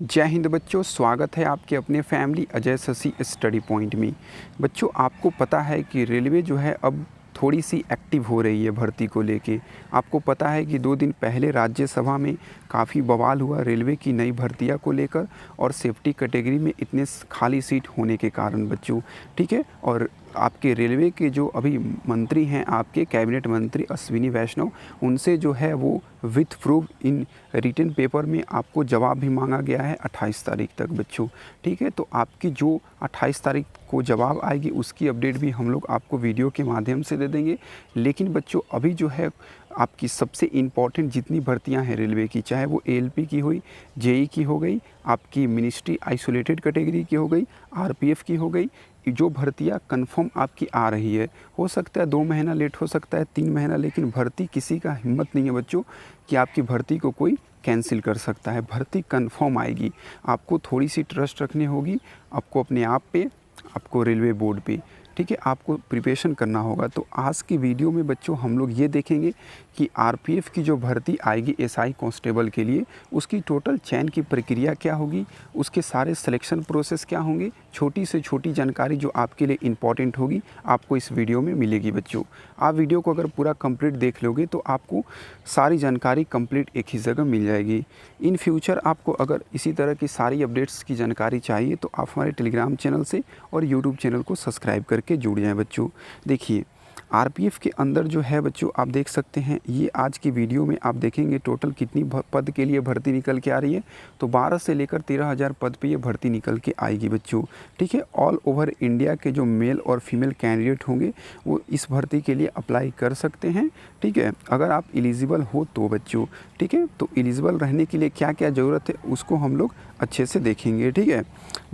जय हिंद बच्चों, स्वागत है आपके अपने family Ajay Shashi study point में। बच्चों, आपको पता है कि रेलवे जो है अब थोड़ी सी एक्टिव हो रही है भर्ती को लेके। आपको पता है कि 2 दिन पहले राज्यसभा में काफ़ी बवाल हुआ रेलवे की नई भर्तियां को लेकर और सेफ्टी कैटेगरी में इतने खाली सीट होने के कारण बच्चों, ठीक है। और आपके रेलवे के जो अभी मंत्री हैं, आपके कैबिनेट मंत्री अश्विनी वैष्णव, उनसे जो है वो with proof in written paper में आपको जवाब भी मांगा गया है 28 तारीख तक बच्चों, ठीक है। तो आपकी जो 28 तारीख को जवाब आएगी उसकी अपडेट भी हम लोग आपको वीडियो के माध्यम से दे देंगे। लेकिन बच्चों, अभी जो है आपकी सबसे इम्पॉर्टेंट जितनी भर्तियां हैं रेलवे की, चाहे वो एएलपी की हुई, जेई की हो गई, आपकी मिनिस्ट्री आइसोलेटेड कैटेगरी की हो गई, आरपीएफ की हो गई, जो भर्तियां कंफर्म आपकी आ रही है, हो सकता है 2 महीना लेट, हो सकता है 3 महीना, लेकिन भर्ती किसी का हिम्मत नहीं है बच्चों कि आपकी भर्ती को कोई कैंसिल कर सकता है। भर्ती कंफर्म आएगी। आपको थोड़ी सी ट्रस्ट रखनी होगी, आपको अपने आप पे, आपको रेलवे बोर्ड पे, ठीक है। आपको प्रिपरेशन करना होगा। तो आज की वीडियो में बच्चों हम लोग ये देखेंगे कि आरपीएफ की जो भर्ती आएगी एसआई कांस्टेबल के लिए, उसकी टोटल चयन की प्रक्रिया क्या होगी, उसके सारे सिलेक्शन प्रोसेस क्या होंगे। छोटी से छोटी जानकारी जो आपके लिए इम्पॉर्टेंट होगी आपको इस वीडियो में मिलेगी बच्चों। आप वीडियो को अगर पूरा कंप्लीट देख लोगे तो आपको सारी जानकारी कंप्लीट एक ही जगह मिल जाएगी। इन फ्यूचर आपको अगर इसी तरह की सारी अपडेट्स की जानकारी चाहिए तो आप हमारे टेलीग्राम चैनल से और यूट्यूब चैनल को सब्सक्राइब करके जुड़ जाएं बच्चों। देखिए, आरपीएफ के अंदर जो है बच्चों, आप देख सकते हैं, ये आज की वीडियो में आप देखेंगे टोटल कितनी पद के लिए भर्ती निकल के आ रही है। तो 12 से लेकर 13,000 पद पे ये भर्ती निकल के आएगी बच्चों, ठीक है। ऑल ओवर इंडिया के जो मेल और फीमेल कैंडिडेट होंगे वो इस भर्ती के लिए अप्लाई कर सकते हैं, ठीक है, अगर आप एलिजिबल हो तो बच्चों, ठीक है। तो एलिजिबल रहने के लिए क्या क्या ज़रूरत है उसको हम लोग अच्छे से देखेंगे, ठीक है।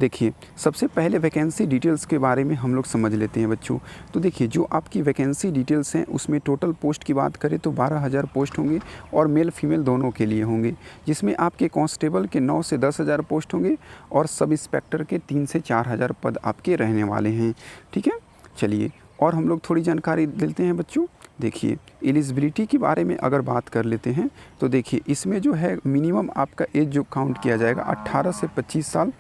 देखिए, सबसे पहले वैकेंसी डिटेल्स के बारे में हम लोग समझ लेते हैं बच्चों। तो देखिए, जो आपकी वैकेंसी डिटेल्स हैं उसमें टोटल पोस्ट की बात करें तो 12,000 पोस्ट होंगे और मेल फीमेल दोनों के लिए होंगे, जिसमें आपके कांस्टेबल के 9 से 10,000 पोस्ट होंगे और सब इंस्पेक्टर के 3 से 4,000 पद आपके रहने वाले हैं, ठीक है। चलिए, और हम लोग थोड़ी जानकारी देते हैं बच्चों। देखिए, एलिजिबिलिटी के बारे में अगर बात कर लेते हैं तो देखिए, इसमें जो है मिनिमम आपका एज जो काउंट किया जाएगा 18 से 25 साल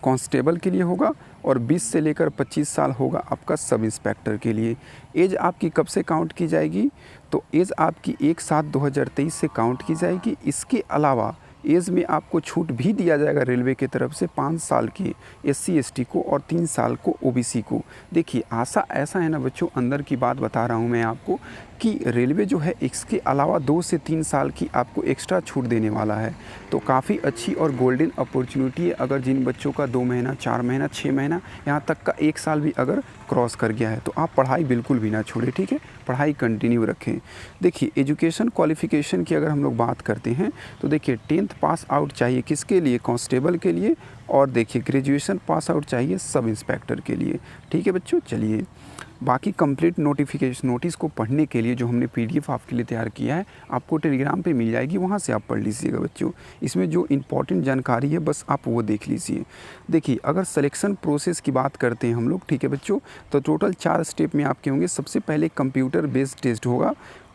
कांस्टेबल के लिए होगा और 20 से लेकर 25 साल होगा आपका सब इंस्पेक्टर के लिए। एज आपकी कब से काउंट की जाएगी, तो एज आपकी 1/7/2023 से काउंट की जाएगी। इसके अलावा एज में आपको छूट भी दिया जाएगा रेलवे की तरफ से 5 साल की एससी एसटी को और 3 साल को ओबीसी को। देखिए, ऐसा है ना बच्चों, अंदर की बात बता रहा हूँ मैं आपको कि रेलवे जो है इसके अलावा 2 से 3 साल की आपको एक्स्ट्रा छूट देने वाला है। तो काफ़ी अच्छी और गोल्डन अपॉर्चुनिटी है। अगर जिन बच्चों का 2 महीना, 4 महीना, 6 महीना, यहाँ तक का 1 साल भी अगर क्रॉस कर गया है तो आप पढ़ाई बिल्कुल भी ना छोड़ें, ठीक है, पढ़ाई कंटिन्यू रखें। देखिए, एजुकेशन क्वालिफ़िकेशन की अगर हम लोग बात करते हैं तो देखिए 10th पास आउट चाहिए किसके लिए, कांस्टेबल के लिए, और देखिए ग्रेजुएशन पास आउट चाहिए सब इंस्पेक्टर के लिए, ठीक है बच्चों। चलिए, बाकी कंप्लीट नोटिस को पढ़ने के लिए जो हमने पीडीएफ आपके लिए तैयार किया है आपको टेलीग्राम पे मिल जाएगी, वहाँ से आप पढ़ लीजिएगा बच्चों। इसमें जो इम्पॉर्टेंट जानकारी है बस आप वो देख लीजिए। देखिए, अगर सिलेक्शन प्रोसेस की बात करते हैं हम लोग, ठीक है बच्चों, तो टोटल 4 स्टेप में आपके होंगे। सबसे पहले कंप्यूटर बेस्ड टेस्ट होगा।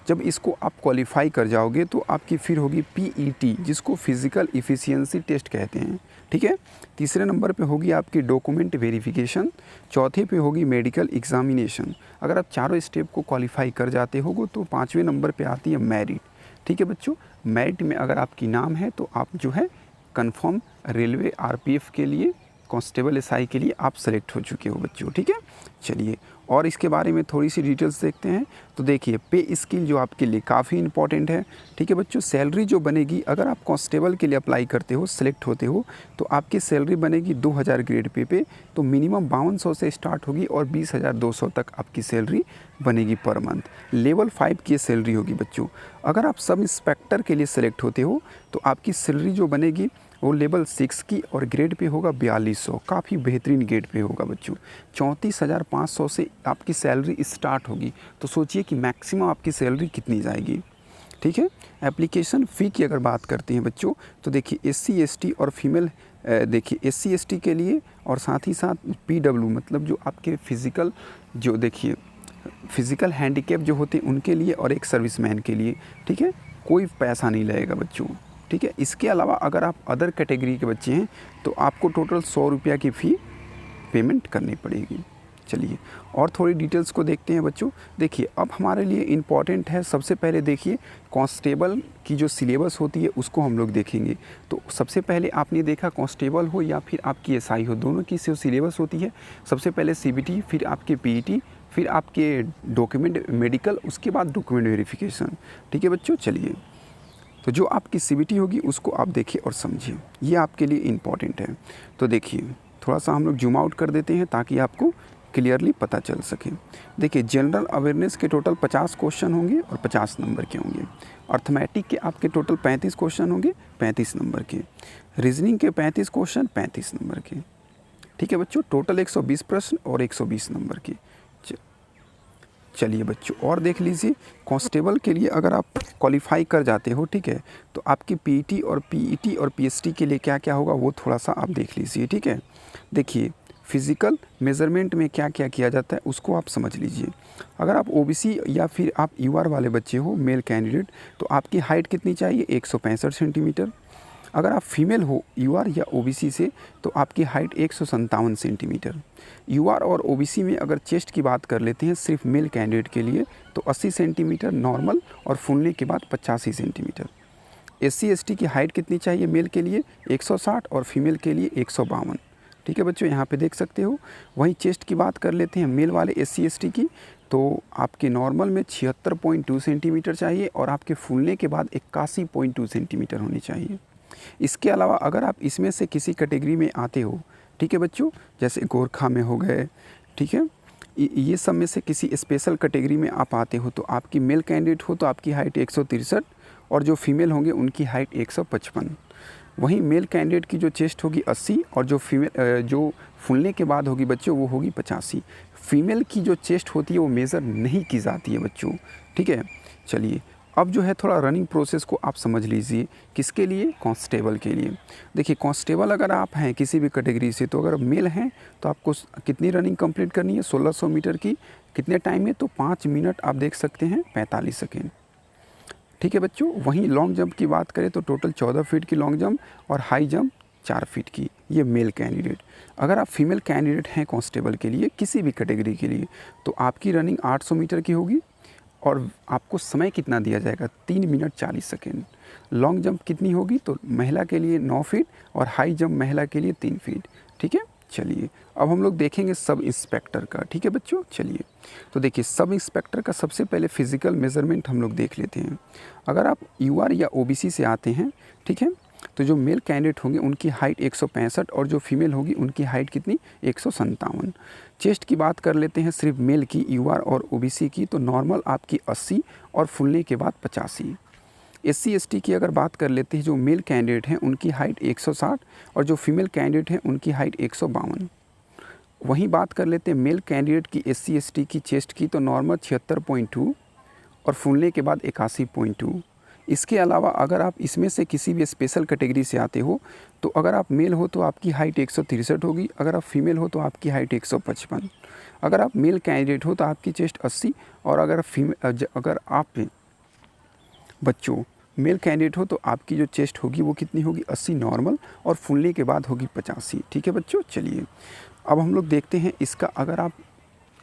जब इसको आप क्वालिफाई कर जाओगे तो आपकी फिर होगी पीईटी, जिसको फिज़िकल इफ़िशियंसी टेस्ट कहते हैं, ठीक है। तीसरे नंबर पे होगी आपकी डॉक्यूमेंट वेरिफिकेशन। चौथे पे होगी मेडिकल एग्जामिनेशन। अगर आप चारों स्टेप को क्वालिफाई कर जाते होगे तो 5वें नंबर पे आती है मेरिट, ठीक है बच्चों। मेरिट में अगर आपकी नाम है तो आप जो है कंफर्म रेलवे आरपीएफ के लिए, कांस्टेबल एसआई के लिए आप सेलेक्ट हो चुके हो बच्चों, ठीक है। चलिए, और इसके बारे में थोड़ी सी डिटेल्स देखते हैं। तो देखिए, पे स्केल जो आपके लिए काफ़ी इंपॉर्टेंट है, ठीक है बच्चों। सैलरी जो बनेगी, अगर आप कांस्टेबल के लिए अप्लाई करते हो, सेलेक्ट होते हो, तो आपकी सैलरी बनेगी 2,000 ग्रेड पे तो मिनिमम 5200 से स्टार्ट होगी और 20,200 तक आपकी सैलरी बनेगी पर मंथ। लेवल 5 की सैलरी होगी बच्चों। अगर आप सब इंस्पेक्टर के लिए सेलेक्ट होते हो तो आपकी सैलरी जो बनेगी वो लेवल 6 की और ग्रेड पे होगा 4200, काफ़ी बेहतरीन ग्रेड पे होगा बच्चों। 34,500 से आपकी सैलरी स्टार्ट होगी। तो सोचिए कि मैक्सिमम आपकी सैलरी कितनी जाएगी, ठीक है। एप्लीकेशन फ़ी की अगर बात करते हैं बच्चों तो देखिए, एससी एसटी और फीमेल, देखिए एससी एसटी के लिए और साथ ही साथ पीडब्ल्यू मतलब जो आपके फ़िज़िकल, जो देखिए फ़िज़िकल हैंडीकैप जो होते हैं उनके लिए, और एक सर्विसमैन के लिए, ठीक है। कोई पैसा नहीं लगेगा बच्चों, ठीक ठीक है। इसके अलावा अगर आप अदर कैटेगरी के बच्चे हैं तो आपको टोटल 100 रुपया की फ़ी पेमेंट करनी पड़ेगी। चलिए और थोड़ी डिटेल्स को देखते हैं बच्चों। देखिए अब हमारे लिए इम्पॉर्टेंट है, सबसे पहले देखिए कांस्टेबल की जो सिलेबस होती है उसको हम लोग देखेंगे। तो सबसे पहले आपने देखा कांस्टेबल हो या फिर आपकी एसआई हो, दोनों की जो सिलेबस होती है, सबसे पहले सीबीटी, फिर आपके पीईटी, फिर आपके डॉक्यूमेंट मेडिकल, उसके बाद डॉक्यूमेंट वेरिफिकेशन। ठीक है बच्चों। चलिए तो जो आपकी सीबीटी होगी उसको आप देखिए और समझिए, ये आपके लिए इम्पॉर्टेंट है। तो देखिए थोड़ा सा हम लोग जूम आउट कर देते हैं ताकि आपको क्लियरली पता चल सके। देखिए जनरल अवेयरनेस के टोटल 50 क्वेश्चन होंगे और 50 नंबर के होंगे। अर्थमेटिक के आपके टोटल 35 क्वेश्चन होंगे, 35 नंबर के। रीजनिंग के 35 क्वेश्चन, 35 नंबर के। ठीक है बच्चों, टोटल 120 प्रश्न और 120 नंबर के। चलिए बच्चों और देख लीजिए, कांस्टेबल के लिए अगर आप क्वालिफाई कर जाते हो, ठीक है, तो आपकी पीईटी और पीईटी और पीएसटी के लिए क्या क्या होगा वो थोड़ा सा आप देख लीजिए। ठीक है, देखिए फिज़िकल मेज़रमेंट में क्या क्या किया जाता है उसको आप समझ लीजिए। अगर आप ओबीसी या फिर आप यूआर वाले बच्चे हो, मेल कैंडिडेट, तो आपकी हाइट कितनी चाहिए? 165 सेंटीमीटर। अगर आप फीमेल हो यूआर या ओबीसी से तो आपकी हाइट 157 सेंटीमीटर। यूआर और ओबीसी में अगर चेस्ट की बात कर लेते हैं सिर्फ मेल कैंडिडेट के लिए तो 80 सेंटीमीटर नॉर्मल और फूलने के बाद 85 सेंटीमीटर। एससी एसटी की हाइट कितनी चाहिए? मेल के लिए 160 और फीमेल के लिए 152। ठीक है बच्चों, यहाँ पे देख सकते हो। वहीं चेस्ट की बात कर लेते हैं मेल वाले एससी एसटी की, तो आपके नॉर्मल में 76.2 सेंटीमीटर चाहिए और आपके फूलने के बाद 81.2 सेंटीमीटर होनी चाहिए। इसके अलावा अगर आप इसमें से किसी कैटेगरी में आते हो, ठीक है बच्चों, जैसे गोरखा में हो गए, ठीक है, ये सब में से किसी स्पेशल कैटेगरी में आप आते हो तो आपकी मेल कैंडिडेट हो तो आपकी हाइट 163 और जो फीमेल होंगे उनकी हाइट 155। वहीं मेल कैंडिडेट की जो चेस्ट होगी 80 और जो फीमेल जो फूलने के बाद होगी बच्चों वो होगी 85। फीमेल की जो चेस्ट होती है वो मेज़र नहीं की जाती है बच्चों। ठीक है, चलिए अब जो है थोड़ा रनिंग प्रोसेस को आप समझ लीजिए। किसके लिए? कांस्टेबल के लिए। देखिए कांस्टेबल अगर आप हैं किसी भी कैटेगरी से तो अगर मेल हैं तो आपको कितनी रनिंग कंप्लीट करनी है? 1600 मीटर की। कितने टाइम में? तो 5 मिनट आप देख सकते हैं 45 सेकेंड। ठीक है बच्चों। वहीं लॉन्ग जंप की बात करें तो टोटल 14 फीट की लॉन्ग जंप और हाई जंप 4 फीट की, ये मेल कैंडिडेट। अगर आप फीमेल कैंडिडेट हैं कांस्टेबल के लिए किसी भी कैटेगरी के लिए तो आपकी रनिंग 800 मीटर की होगी और आपको समय कितना दिया जाएगा? 3 मिनट 40 सेकेंड। लॉन्ग जंप कितनी होगी? तो महिला के लिए 9 फीट और हाई जंप महिला के लिए 3 फीट। ठीक है, चलिए अब हम लोग देखेंगे सब इंस्पेक्टर का। ठीक है बच्चों, चलिए तो देखिए सब इंस्पेक्टर का सबसे पहले फिज़िकल मेज़रमेंट हम लोग देख लेते हैं। अगर आप यूआर या ओबीसी से आते हैं, ठीक है, तो जो मेल कैंडिडेट होंगे उनकी हाइट 165 और जो फीमेल होगी उनकी हाइट कितनी? 157। चेस्ट की बात कर लेते हैं सिर्फ मेल की, यूआर और ओबीसी की, तो नॉर्मल आपकी 80 और फूलने के बाद 85। एससी एसटी की अगर बात कर लेते हैं जो मेल कैंडिडेट हैं उनकी हाइट 160 और जो फीमेल कैंडिडेट हैं उनकी हाइट 152। वहीं बात कर लेते हैं मेल कैंडिडेट की एससी एसटी की चेस्ट की, तो नॉर्मल 76.2 और फूलने के बाद 81.2। इसके अलावा अगर आप इसमें से किसी भी स्पेशल कैटेगरी से आते हो तो अगर आप मेल हो तो आपकी हाइट 163 होगी, अगर आप फीमेल हो तो आपकी हाइट 155। अगर आप मेल कैंडिडेट हो तो आपकी चेस्ट 80 और अगर आप बच्चों मेल कैंडिडेट हो तो आपकी जो चेस्ट होगी वो कितनी होगी? 80 नॉर्मल और फूलने के बाद होगी 85। ठीक है बच्चों, चलिए अब हम लोग देखते हैं इसका। अगर आप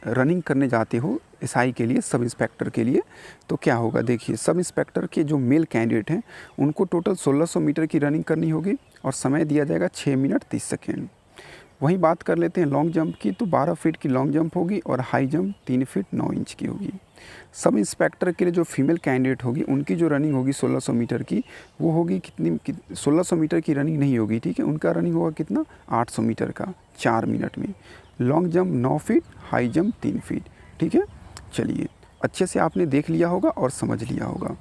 रनिंग करने जाते हो एसआई के लिए, सब इंस्पेक्टर के लिए, तो क्या होगा? देखिए सब इंस्पेक्टर के जो मेल कैंडिडेट हैं उनको टोटल 1600 मीटर की रनिंग करनी होगी और समय दिया जाएगा 6 मिनट 30 सेकेंड। वहीं बात कर लेते हैं लॉन्ग जंप की, तो 12 फीट की लॉन्ग जंप होगी और हाई जंप 3 फीट 9 इंच की होगी। सब इंस्पेक्टर के लिए जो फीमेल कैंडिडेट होगी उनकी जो रनिंग होगी 1600 मीटर की, वो होगी कितनी? 1600 मीटर की रनिंग नहीं होगी, ठीक है, उनका रनिंग होगा कितना? 800 मीटर का 4 मिनट में। Long jump 9 feet, high jump 3 feet. ठीक है, चलिए अच्छे से आपने देख लिया होगा और समझ लिया होगा।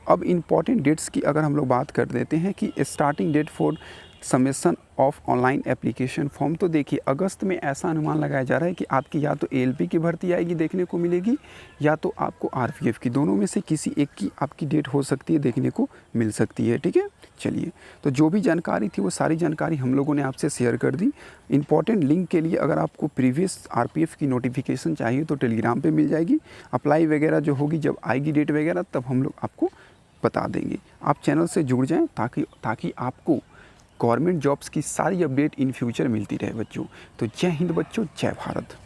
अब इम्पॉर्टेंट डेट्स की अगर हम लोग बात कर देते हैं कि starting date for submission of online application form, तो देखिए अगस्त में ऐसा अनुमान लगाया जा रहा है कि आपकी या तो एएलपी की भर्ती आएगी देखने को मिलेगी या तो आपको आरपीएफ की, दोनों में से किसी एक की आपकी डेट हो सकती है, देखने को मिल सकती है। ठीक है, चलिए तो जो भी जानकारी थी वो सारी जानकारी हम लोगों ने आपसे शेयर कर दी। इंपॉर्टेंट लिंक के लिए अगर आपको प्रीवियस आरपीएफ की नोटिफिकेशन चाहिए तो टेलीग्राम पे मिल जाएगी। अप्लाई वगैरह जो होगी जब आएगी डेट वगैरह तब हम लोग आपको बता देंगे। आप चैनल से जुड़ जाएं ताकि आपको गवर्नमेंट जॉब्स की सारी अपडेट इन फ्यूचर मिलती रहे बच्चों। तो जय हिंद बच्चों, जय भारत।